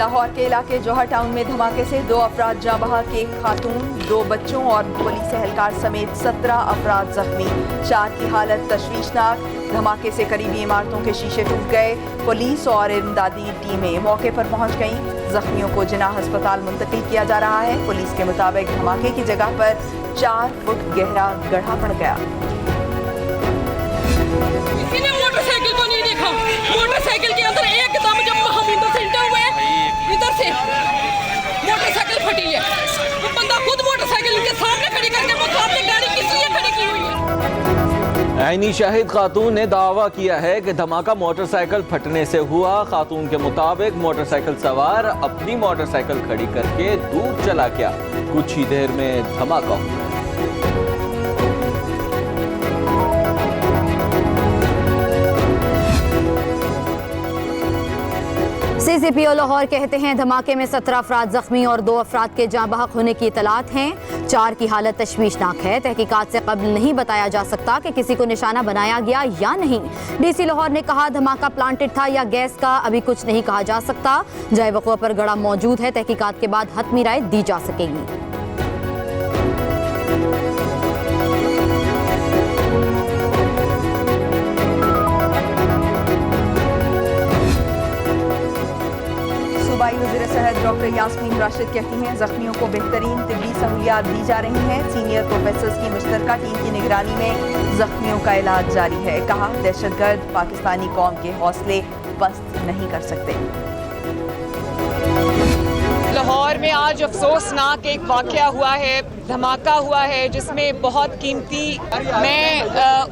लाहौर के इलाके जौहर टाउन में धमाके से 2 अफराद जाँ बहक, 1 खातून, 2 बच्चों और पुलिस एहलकार समेत 17 अफराद जख्मी। 4 की हालत तशवीशनाक। धमाके से करीबी इमारतों के शीशे टूट गए। पुलिस और इमदादी टीमें मौके पर पहुंच गईं। जख्मियों को जिन्ना अस्पताल मुंतकिल किया जा रहा है। पुलिस के मुताबिक धमाके की जगह पर 4 फुट गहरा गड्ढा पड़ गया। मोटरसाइकिल को नहीं देखा, मोटरसाइकिल के अंदर एकदम जब हम इधर से इंटर हुए, इधर से मोटरसाइकिल फटी है। वो बंदा खुद मोटरसाइकिल के सामने खड़ी करके वो सामने गाड़ी किस लिए खड़ी की हुई है। आईनी शाहिद खातून ने दावा किया है कि धमाका मोटरसाइकिल फटने से हुआ। खातून के मुताबिक मोटरसाइकिल सवार अपनी मोटरसाइकिल खड़ी करके दूर चला गया। कुछ ही देर में धमाका हुआ। CCPO लाहौर कहते हैं धमाके में 17 अफराद जख्मी और 2 अफराद के जाँ बहक होने की इतलात हैं। 4 की हालत तशवीशनाक है। तहकीकात से कब्ल नहीं बताया जा सकता कि किसी को निशाना बनाया गया या नहीं। DC लाहौर ने कहा धमाका प्लांटेड था या गैस का, अभी कुछ नहीं कहा जा सकता। जाए वक़्वा पर गड़ा मौजूद है। तहकीकात के बाद हतमी राय दी जा सकेगी। सूबाई वज़ीर सेहत डॉक्टर यास्मीन राशिद कहती हैं जख्मियों को बेहतरीन तिब्बी सहूलियात दी जा रही हैं। सीनियर प्रोफेसर्स की मुश्तरका टीम की निगरानी में जख्मियों का इलाज जारी है। कहा दहशतगर्द पाकिस्तानी कौम के हौसले पस्त नहीं कर सकते। लाहौर में आज अफसोसनाक एक वाक़या हुआ है, धमाका हुआ है जिसमें बहुत कीमती, मैं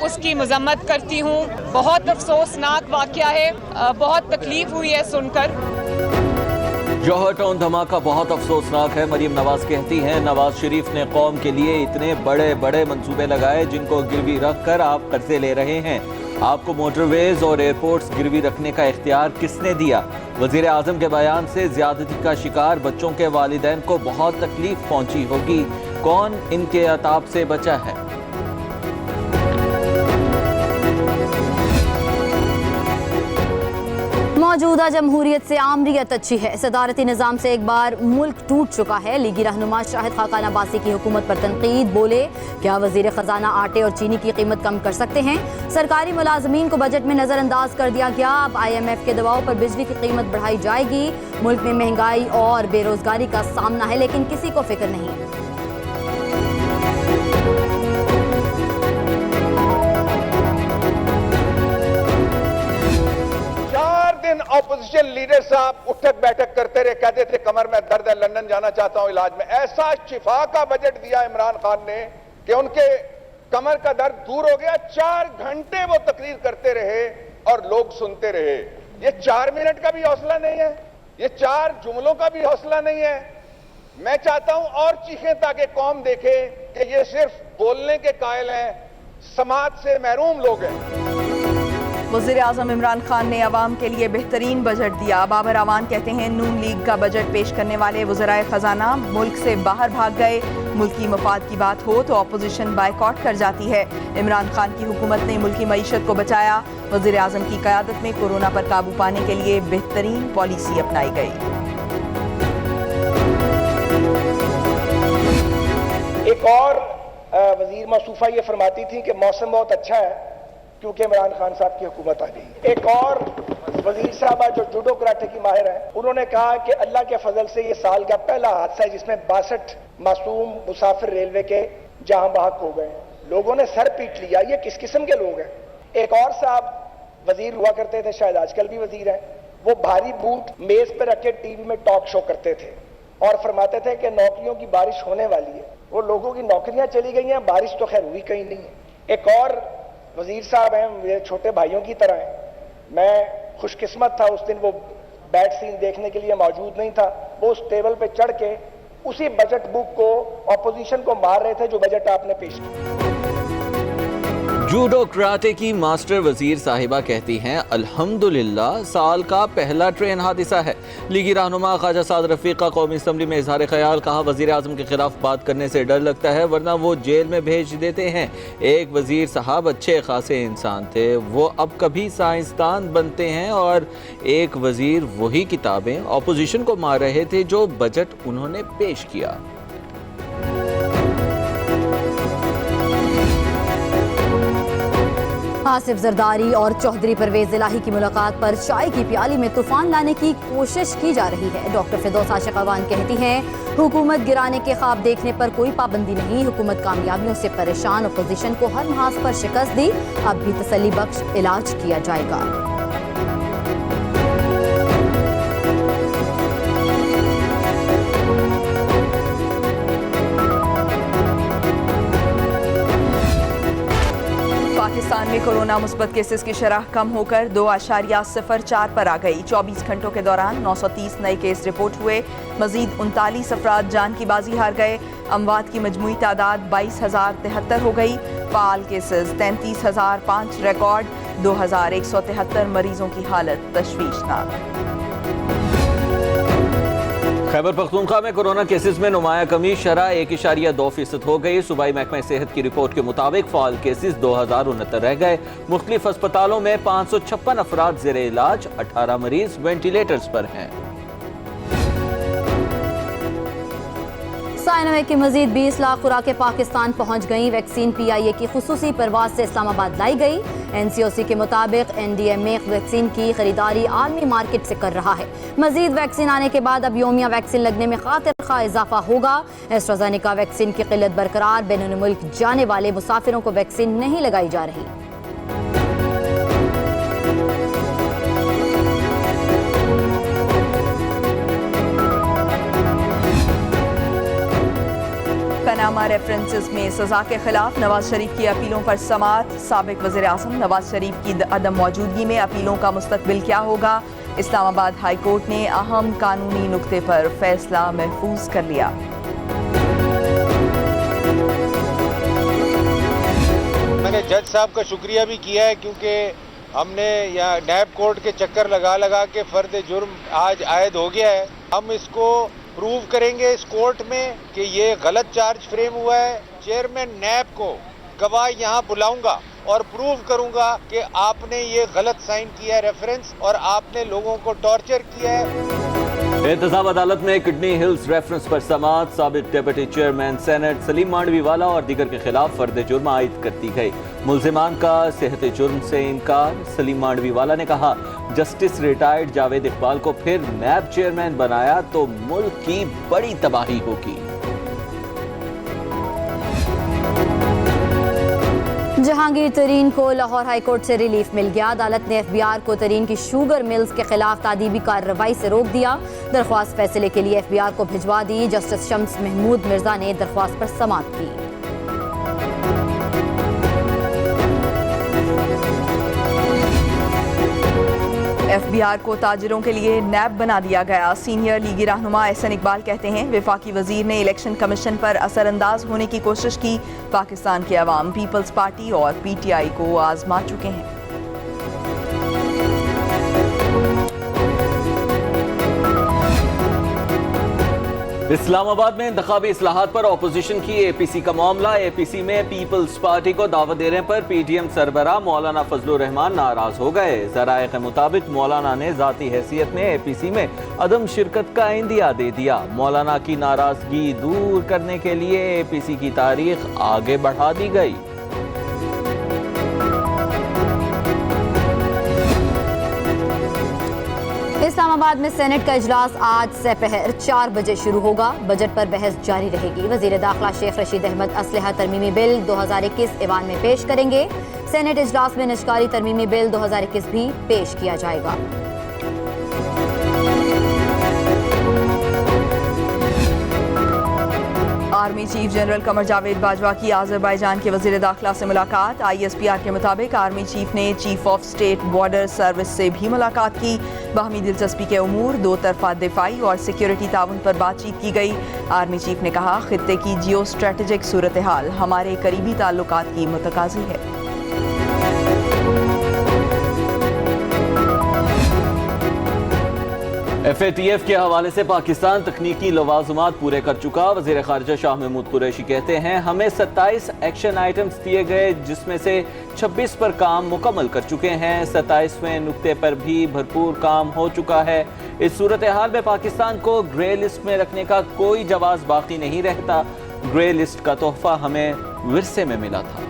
उसकी मजम्मत करती हूँ। बहुत अफसोसनाक वाक़या है, बहुत तकलीफ हुई है सुनकर। जौहर टाउन धमाका बहुत अफसोसनाक है। मरीम नवाज कहती हैं नवाज शरीफ ने कौम के लिए इतने बड़े बड़े मंसूबे लगाए जिनको गिरवी रख कर आप कर्जे ले रहे हैं। आपको मोटरवेज और एयरपोर्ट्स गिरवी रखने का इख्तियार किसने दिया? वजीर आजम के बयान से ज्यादती का शिकार बच्चों के वालिदैन को बहुत तकलीफ पहुंची होगी। कौन इनके अताब से बचा है? मौजूदा जमहूरियत से आमरीत अच्छी है। सदारती निज़ाम से एक बार मुल्क टूट चुका है। लीगी रहनुमा शाहिद खाकान अब्बासी की हुकूमत पर तनकीद। बोले क्या वजीर खजाना आटे और चीनी की कीमत कम कर सकते हैं? सरकारी मुलाजमीन को बजट में नज़रअंदाज कर दिया गया। अब IMF के दबाव पर बिजली की कीमत बढ़ाई जाएगी। मुल्क में महंगाई और बेरोजगारी का सामना है लेकिन किसी को फिक्र नहीं। ऑपोजिशन लीडर साहब उठक बैठक करते रहे, कहते थे कमर में दर्द है, लंदन जाना चाहता हूं इलाज में। ऐसा शिफा का बजट दिया इमरान खान ने कि उनके कमर का दर्द दूर हो गया। 4 घंटे वो तकरीर करते रहे और लोग सुनते रहे। ये 4 मिनट का भी हौसला नहीं है, ये 4 जुमलों का भी हौसला नहीं है। मैं चाहता हूं और चीखें ताकि कौम देखे कि ये सिर्फ बोलने के कायल हैं, समाज से महरूम लोग हैं। वज़ीर आज़म इमरान खान ने अवाम के लिए बेहतरीन बजट दिया। बाबर अवान कहते हैं नून लीग का बजट पेश करने वाले वज़राए ख़जाना मुल्क से बाहर भाग गए। मुल्की मफाद की बात हो तो अपोजिशन बायकॉट कर जाती है। इमरान खान की हुकूमत ने मुल्की मईशत को बचाया। वज़ीर आज़म की क़यादत में कोरोना पर काबू पाने के लिए बेहतरीन पॉलिसी अपनाई गई। एक और वज़ीर मौसूफा ये फरमाती थी कि मौसम बहुत अच्छा है क्योंकि इमरान खान साहब की हुकूमत आ गई। एक और वजीर साहबा जो जूडो कराटे की माहिर हैं, उन्होंने कहा कि अल्लाह के फजल से ये साल का पहला हादसा है जिसमें 62 मासूम मुसाफिर रेलवे के जहां बहक हो गए। लोगों ने सर पीट लिया। ये किस किस्म के लोग हैं? एक और साहब वजीर हुआ करते थे, शायद आजकल भी वजीर हैं, वो भारी बूट मेज पे रख के टीवी में टॉक शो करते थे और फरमाते थे कि नौकरियों की बारिश होने वाली है। वो लोगों की नौकरियां चली गई हैं, बारिश तो खैर हुई कहीं नहीं है। एक और वजीर साहब हैं, मेरे छोटे भाइयों की तरह हैं। मैं खुशकिस्मत था, उस दिन वो बैड सीन देखने के लिए मौजूद नहीं था। वो उस टेबल पे चढ़ के उसी बजट बुक को ऑपोजिशन को मार रहे थे जो बजट आपने पेश किया। जूडो कराटे की मास्टर वजीर साहिबा कहती हैं अल्हम्दुलिल्लाह साल का पहला ट्रेन हादसा है। लीगी रहनुमा ख्वाजा साद रफीक का कौमी असम्बली में इजहार ख्याल, कहा वजीर आजम के खिलाफ बात करने से डर लगता है वरना वो जेल में भेज देते हैं। एक वजीर साहब अच्छे खासे इंसान थे, वो अब कभी साइंसदान बनते हैं, और एक वजीर वही किताबें अपोजिशन को मार रहे थे जो बजट उन्होंने पेश किया। आसिफ जरदारी और चौधरी परवेज इलाही की मुलाकात पर चाय की प्याली में तूफान लाने की कोशिश की जा रही है। डॉक्टर फिरदौस आशिक अवान कहती हैं हुकूमत गिराने के ख्वाब देखने पर कोई पाबंदी नहीं, हुकूमत कामयाबियों से परेशान अपोजिशन को हर महाज पर शिकस्त दी, अब भी तसल्ली बख्श इलाज किया जाएगा। पाकिस्तान में कोरोना मुस्बत केसेस की शरह कम होकर 2.04 पर आ गई। 24 घंटों के दौरान 930 नए केस रिपोर्ट हुए। मजीद 39 अफराद जान की बाजी हार गए। अमवात की मजमूई तादाद 22,073 हो गई। फाल केसेस 33,005 रिकॉर्ड। 2,173 मरीजों की हालत तशवीशनाक। खैबर पख्तूनख्वा में कोरोना केसेस में नुमाया कमी, शरह 1.2% हो गई। सूबाई महकमा सेहत की रिपोर्ट के मुताबिक फाल केसेस 2069 रह गए। मुख्तलिफ अस्पतालों में 556 अफराद ज़ेरे इलाज, 18 मरीज वेंटिलेटर्स पर हैं। साइनोवैक की मजीद 20 लाख खुराकें पाकिस्तान पहुंच गईं। वैक्सीन PIA की खुसूसी परवाज से इस्लामाबाद लाई गई। NCOC के मुताबिक NDMA वैक्सीन की खरीदारी आलमी मार्केट से कर रहा है। मजीद वैक्सीन आने के बाद अब योमिया वैक्सीन लगने में खातिर खा इजाफा होगा। एस्ट्राज़ेनेका वैक्सीन की किल्लत बरकरार, बैनुल मुल्क जाने वाले मुसाफिरों को वैक्सीन नहीं लगाई जा रही। पनामा रेफरेंसेस में सजा के खिलाफ नवाज शरीफ की अपीलों पर समाअत। साबिक वज़ीर आज़म नवाज शरीफ की अदम मौजूदगी में अपीलों का मुस्तकबिल क्या होगा। इस्लामाबाद हाई कोर्ट ने अहम कानूनी नुक्ते पर फैसला महफूज कर लिया। मैंने जज साहब का शुक्रिया भी किया है क्योंकि हमने यहाँ नैब कोर्ट के चक्कर लगा लगा के फर्द जुर्म आज आयद हो गया है। हम इसको प्रूव करेंगे इस कोर्ट में कि ये गलत चार्ज फ्रेम हुआ है। चेयरमैन नैब को गवाह यहाँ बुलाऊंगा और प्रूव करूंगा कि आपने ये गलत साइन किया है रेफरेंस, और आपने लोगों को टॉर्चर किया है। एहतसाब अदालत में किडनी हिल्स रेफरेंस पर समाअत। साबिक deputy chairman senate Saleem Mandviwalla और दीगर के खिलाफ फर्द जुर्म आयद कर दी गई। मुल्जिमान का सेहत जुर्म से इनकार। सलीम मांडवीवाला ने कहा जस्टिस रिटायर्ड जावेद इकबाल को फिर नैब चेयरमैन बनाया तो मुल्क की बड़ी तबाही होगी। जहांगीर तरीन को लाहौर हाई कोर्ट से रिलीफ मिल गया। अदालत ने FBR को तरीन की शुगर मिल्स के खिलाफ तादीबी कार्रवाई से रोक दिया। दरख्वास्त फैसले के लिए FBR को भिजवा दी। जस्टिस शम्स महमूद मिर्जा ने दरख्वास्त पर समाअत की। FBR को ताजिरों के लिए नैब बना दिया गया। सीनियर लीगी रहनुमा एहसन इकबाल कहते हैं वफाकी वजीर ने इलेक्शन कमीशन पर असरअंदाज होने की कोशिश की। पाकिस्तान के अवाम पीपल्स पार्टी और PTI को आजमा चुके हैं। इस्लामाबाद में इंतखाबी इस्लाहात पर अपोजिशन की APC का मामला। APC में पीपल्स पार्टी को दावत देने पर PTM सरबराह मौलाना फजलुर रहमान नाराज हो गए। ज़राए के मुताबिक मौलाना ने ज़ाती हैसियत में APC में अदम शिरकत का इंदिया दे दिया। मौलाना की नाराजगी दूर करने के लिए APC की तारीख आगे बढ़ा दी गई। इस्लामाबाद में सेनेट का इजलास आज दोपहर 4 बजे शुरू होगा। बजट पर बहस जारी रहेगी। वजीर दाखिला शेख रशीद अहमद असलहा तरमीमी बिल 2021 ईवान में पेश करेंगे। सेनेट इजलास में निजकारी तरमीमी बिल 2021 भी पेश किया जाएगा। Army chief general Qamar Javed Bajwa की आज़रबाईजान के वज़ीर दाखिला से मुलाकात। ISPR के मुताबिक आर्मी चीफ ने chief of state border service से भी मुलाकात की। बाहमी दिलचस्पी के उमूर, दो तरफा दिफाई और सिक्योरिटी ताउन पर बातचीत की गई। आर्मी चीफ ने कहा खित्ते की जियो स्ट्रेटेजिक सूरत हाल हमारे करीबी ताल्लुकात की मुतकाज़ी है। FATF کے حوالے سے پاکستان تکنیکی لوازمات پورے کر چکا. وزیر خارجہ شاہ محمود قریشی کہتے ہیں ہمیں 27 ایکشن آئٹمز دیے گئے جس میں سے 26 پر کام مکمل کر چکے ہیں. 27ویں نقطے پر بھی بھرپور کام ہو چکا ہے. اس صورتحال میں پاکستان کو گرے لسٹ میں رکھنے کا کوئی جواز باقی نہیں رہتا. گرے لسٹ کا تحفہ ہمیں ورثے میں ملا تھا.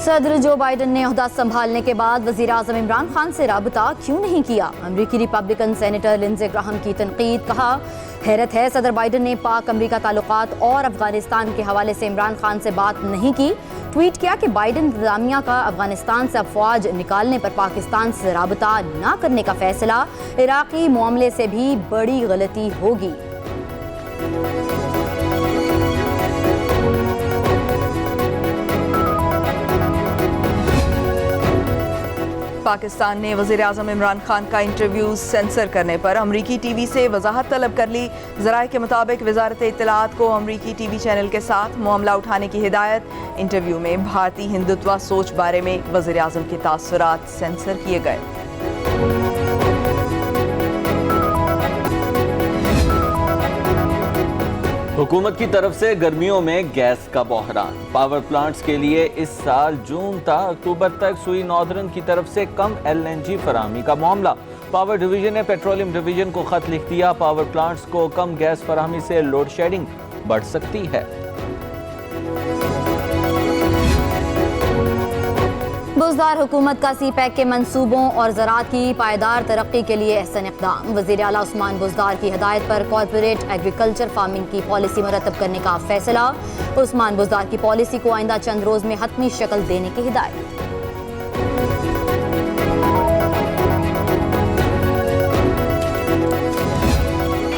صدر جو بائیڈن نے عہدہ سنبھالنے کے بعد وزیر اعظم عمران خان سے رابطہ کیوں نہیں کیا؟ امریکی ریپبلکن سینیٹر لنزے گراہم کی تنقید. کہا حیرت ہے صدر بائیڈن نے پاک امریکہ تعلقات اور افغانستان کے حوالے سے عمران خان سے بات نہیں کی. ٹویٹ کیا کہ بائیڈن انتظامیہ کا افغانستان سے افواج نکالنے پر پاکستان سے رابطہ نہ کرنے کا فیصلہ عراقی معاملے سے بھی بڑی غلطی ہوگی. پاکستان نے وزیر اعظم عمران خان کا انٹرویو سینسر کرنے پر امریکی ٹی وی سے وضاحت طلب کر لی. ذرائع کے مطابق وزارت اطلاعات کو امریکی ٹی وی چینل کے ساتھ معاملہ اٹھانے کی ہدایت. انٹرویو میں بھارتی ہندوتوا سوچ بارے میں وزیر اعظم کے تاثرات سینسر کیے گئے. حکومت کی طرف سے گرمیوں میں گیس کا بحران. پاور پلانٹس کے لیے اس سال جون تا اکتوبر تک سوئی ناردرن کی طرف سے کم LNG فراہمی کا معاملہ. پاور ڈویژن نے پیٹرولیم ڈویژن کو خط لکھ دیا. پاور پلانٹس کو کم گیس فراہمی سے لوڈ شیڈنگ بڑھ سکتی ہے. بزدار حکومت کا سی پیک کے منصوبوں اور زراعت کی پائیدار ترقی کے لیے احسن اقدام. وزیر اعلیٰ عثمان بزدار کی ہدایت پر کارپوریٹ ایگریکلچر فارمنگ کی پالیسی مرتب کرنے کا فیصلہ. عثمان بزدار کی پالیسی کو آئندہ چند روز میں حتمی شکل دینے کی ہدایت.